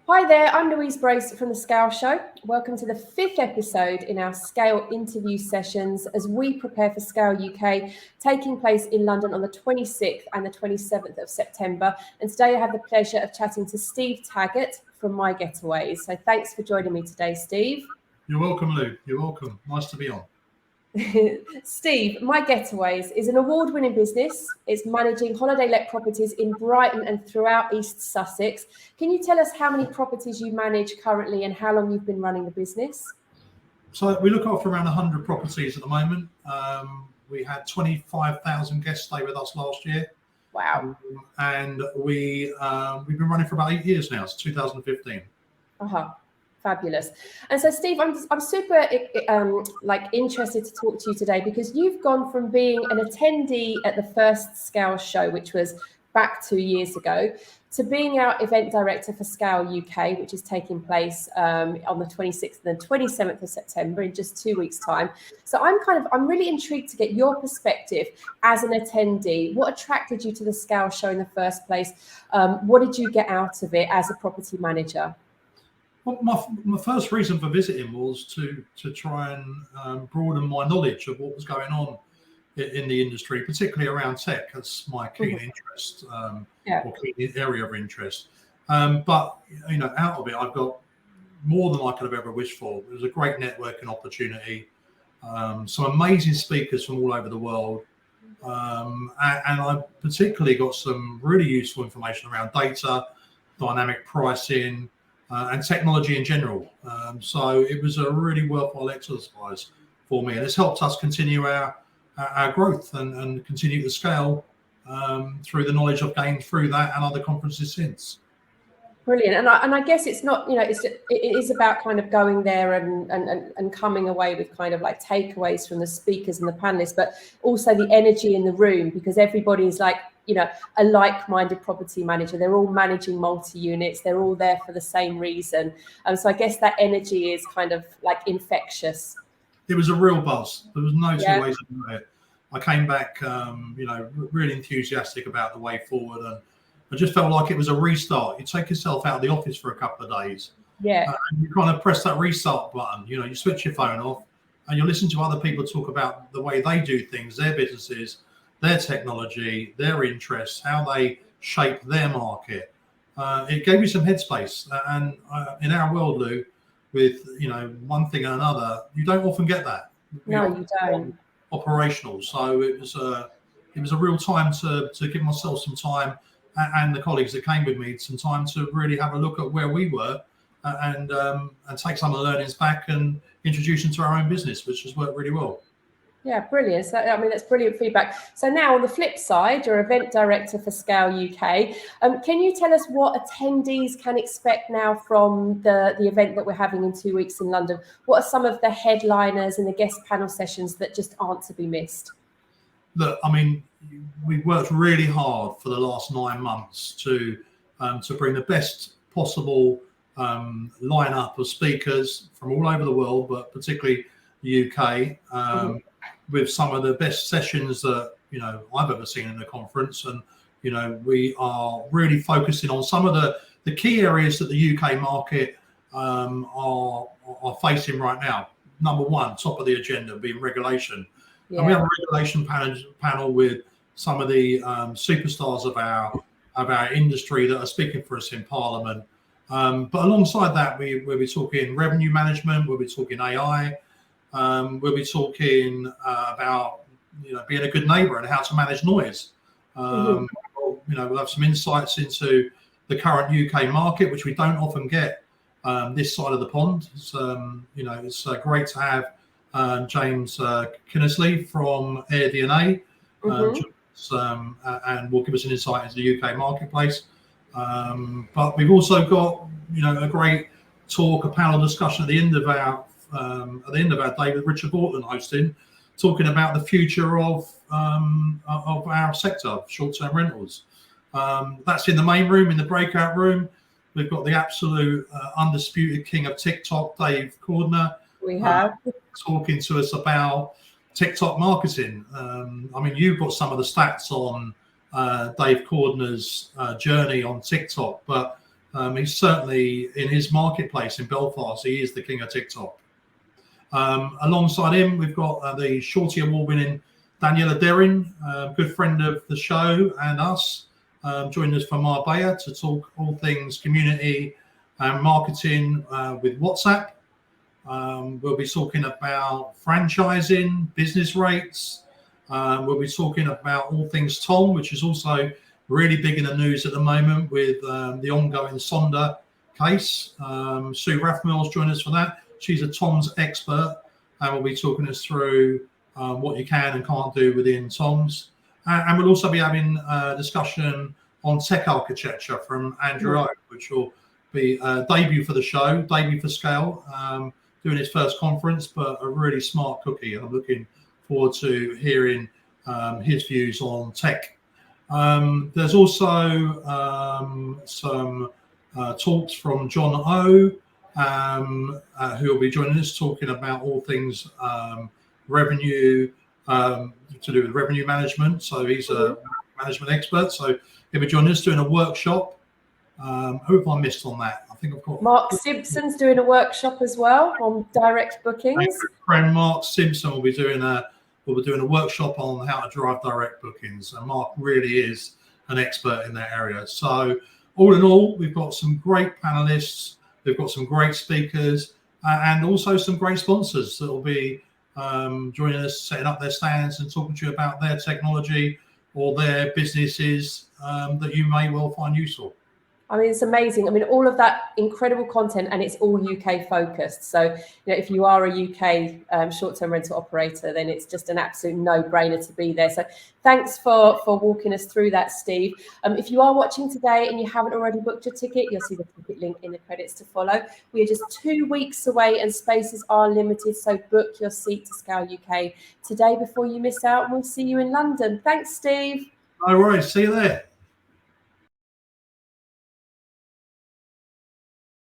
Hi there, I'm Louise Brace from The Scale Show. Welcome to the 5th episode in our Scale interview sessions as we prepare for Scale UK, taking place in London on the 26th and the 27th of September. And today I have the pleasure of chatting to Steve Taggert from My Getaways. So thanks for joining me today, Steve. You're welcome, Lou. You're welcome. Nice to be on. Steve, My Getaways is an award-winning business. It's managing holiday-let properties in Brighton and throughout East Sussex. Can you tell us how many properties you manage currently and how long you've been running the business? So we look after around 100 properties at the moment. We had 25,000 guests stay with us last year. Wow. And we've been running for about 8 years now. It's 2015. Fabulous. And so, Steve, I'm super interested to talk to you today because you've gone from being an attendee at the first Scale show, which was back 2 years ago, to being our event director for Scale UK, which is taking place on the 26th and the 27th of September in just 2 weeks' time. So I'm really intrigued to get your perspective as an attendee. What attracted you to the Scale show in the first place? What did you get out of it as a property manager? Well, my first reason for visiting was to try and broaden my knowledge of what was going on in the industry, particularly around tech. That's my keen interest, or keen area of interest. But out of it, I've got more than I could have ever wished for. It was a great networking opportunity. Some amazing speakers from all over the world, and I particularly got some really useful information around data, dynamic pricing. And technology in general. So it was a really worthwhile exercise for me. And it's helped us continue our growth and continue to scale through the knowledge I've gained through that and other conferences since. Brilliant. And I guess it's not, it is about kind of going there and coming away with kind of like takeaways from the speakers and the panelists, but also the energy in the room, because everybody's like, a like-minded property manager. They're all managing multi-units. They're all there for the same reason. So I guess that energy is kind of like infectious. It was a real buzz. There was no two ways about it. I came back, really enthusiastic about the way forward, and I just felt like it was a restart. You take yourself out of the office for a couple of days. Yeah. And you kind of press that restart button. You switch your phone off and you listen to other people talk about the way they do things, their businesses, their technology, their interests, how they shape their market. It gave me some headspace. And in our world, Lou, with one thing and another, you don't often get that. No, you don't. Operational. So it was a real time to give myself some time, and the colleagues that came with me some time to really have a look at where we were and take some of the learnings back and introduce them to our own business, which has worked really well. Yeah, brilliant. So, that's brilliant feedback. So now on the flip side, you're event director for Scale UK. Can you tell us what attendees can expect now from the event that we're having in 2 weeks in London? What are some of the headliners and the guest panel sessions that just aren't to be missed? Look, we've worked really hard for the last 9 months to bring the best possible lineup of speakers from all over the world, but particularly the UK, with some of the best sessions that I've ever seen in the conference. And we are really focusing on some of the key areas that the UK market are facing right now. Number one, top of the agenda being regulation. Yeah. And we have a regulation panel with some of the superstars of our industry that are speaking for us in Parliament. But alongside that, we'll be talking revenue management, we'll be talking AI, we'll be talking about being a good neighbour and how to manage noise. We'll have some insights into the current UK market, which we don't often get this side of the pond. So, it's great to have James Kinnersley from AirDNA, and will give us an insight into the UK marketplace. But we've also got a great talk, a panel discussion at the end of our day with Richard Bortland hosting, talking about the future of our sector, short-term rentals. That's in the main room. In the breakout room, we've got the absolute undisputed king of TikTok, Dave Cordner. We have talking to us about TikTok marketing. You've got some of the stats on Dave Cordner's journey on TikTok, but He's certainly in his marketplace in Belfast. He is the king of TikTok. Alongside him, we've got the Shorty Award-winning Daniela Derrin, good friend of the show and us, joining us from Marbella to talk all things community and marketing with WhatsApp. We'll be talking about franchising, business rates. We'll be talking about all things Tom, which is also really big in the news at the moment with the ongoing Sonder case. Sue Rathmill's joined us for that. She's a Tom's expert and will be talking us through what you can and can't do within Tom's. And we'll also be having a discussion on tech architecture from Andrew O, which will be a debut for the show, debut for Scale, doing his first conference, but a really smart cookie. I'm looking forward to hearing his views on tech. There's also some talks from John O, who will be joining us talking about all things revenue, to do with revenue management. So he's a management expert. So he'll be joining us doing a workshop. Who have I missed on that? I think I've got Mark Simpson's doing a workshop as well on direct bookings. Friend Mark Simpson will be doing a workshop on how to drive direct bookings, and Mark really is an expert in that area. So all in all, we've got some great panelists, we've got some great speakers, and also some great sponsors that will be joining us, setting up their stands and talking to you about their technology or their businesses that you may well find useful. I mean, it's amazing. I mean, all of that incredible content, and it's all UK focused. So, if you are a UK short-term rental operator, then it's just an absolute no-brainer to be there. So thanks for walking us through that, Steve. If you are watching today and you haven't already booked your ticket, you'll see the ticket link in the credits to follow. We are just 2 weeks away and spaces are limited. So book your seat to Scale UK today before you miss out. And we'll see you in London. Thanks, Steve. No worries. See you there.